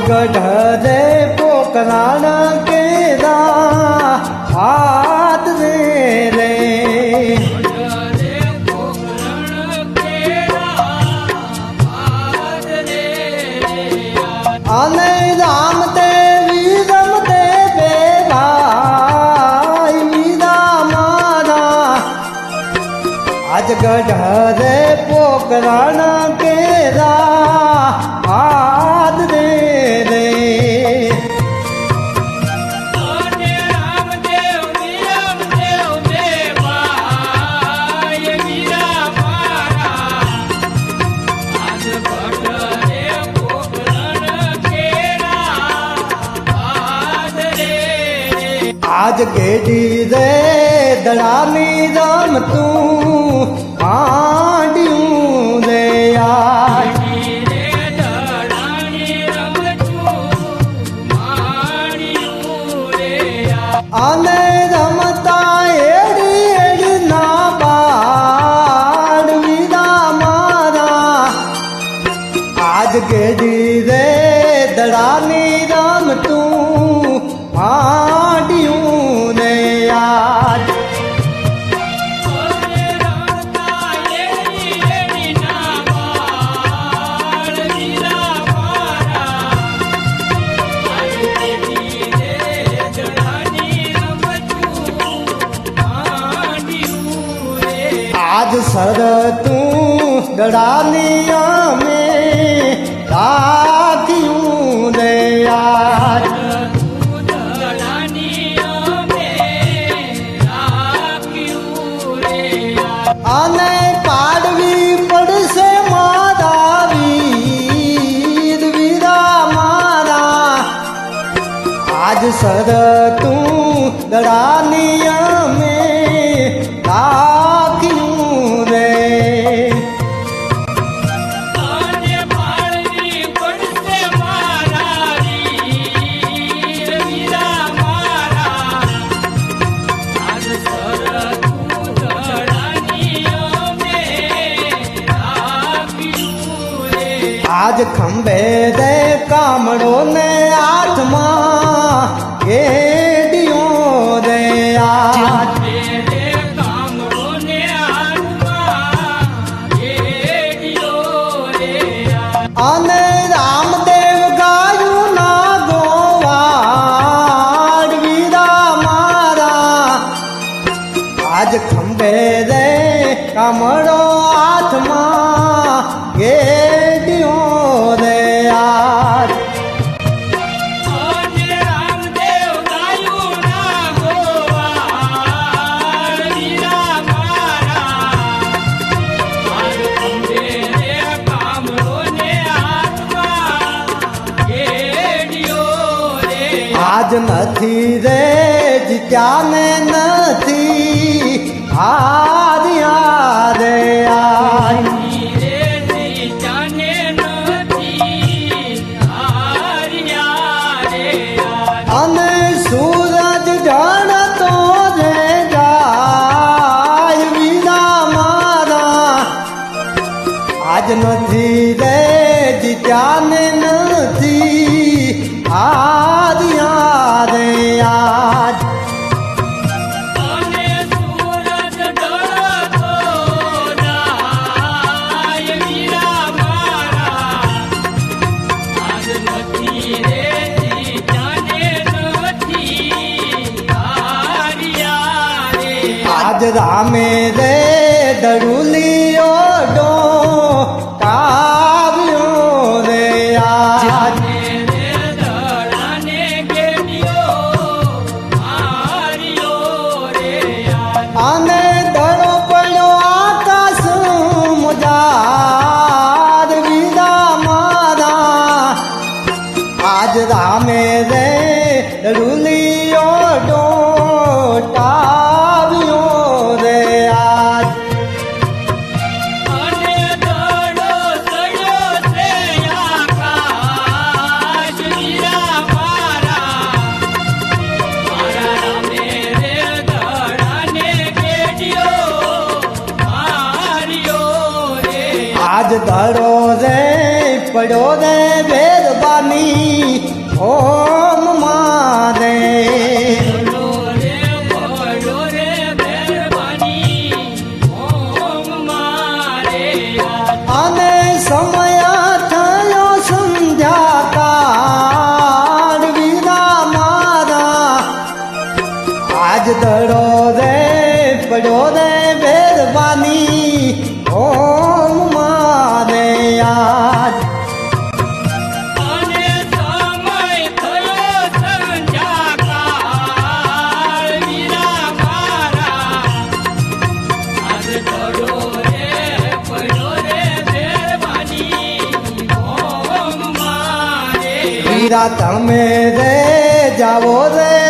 गढ़ रे पोकराण केरा हाथ रे रे आने राम देवी रमते बेभाई मीरा मारा आज गढ़ रे पोकराण केरा हाथ रे रे आज गेडी रे दड़ानी राम तू आंडियूं रे आज आने रमता एड़ी एड़ी ना बाड़ वीरा मारा आज गेडी रे दड़ानी राम तू आंडियूं रे आज आज सर तू दड़ानिया में राखियूं रे आज आने पाड़वी पड़से मारा वीर वीरा मारा आज सर तू दड़ानिया में राखियूं रे आज खंबे दे कामड़ो ने आत्मा गेडियो रे आज आने रामदेव गायू ना गोवाड़ वीरा मारा आज खंबे रे कामड़ो आत्मा गेडियो रे आज आज નથી રે જીત્યા ને નથી હાર્યા રે આજ અને સૂરજ ઢળતો રે જાય વીરા મારા આજ નથી રે જીત્યા ને નથી હાર્યા રે આજ आज रामे रे दड़ुलियो डो काव्यो रे आज आने दड़ो पड़ो आकाश मुजार वीरा मारा आज रामे रे दड़ुलियो डो काव्यो रे आज आज धड़ो रे पड़ो रे बेरबानी ઓમ મારે અને સમય થયો સંધ્યાકાળ વીરા મારા આજ દડો રે પડ્યો રે બેરવાની ઓમ મારે આજ વીરા તમે રે જાવો રે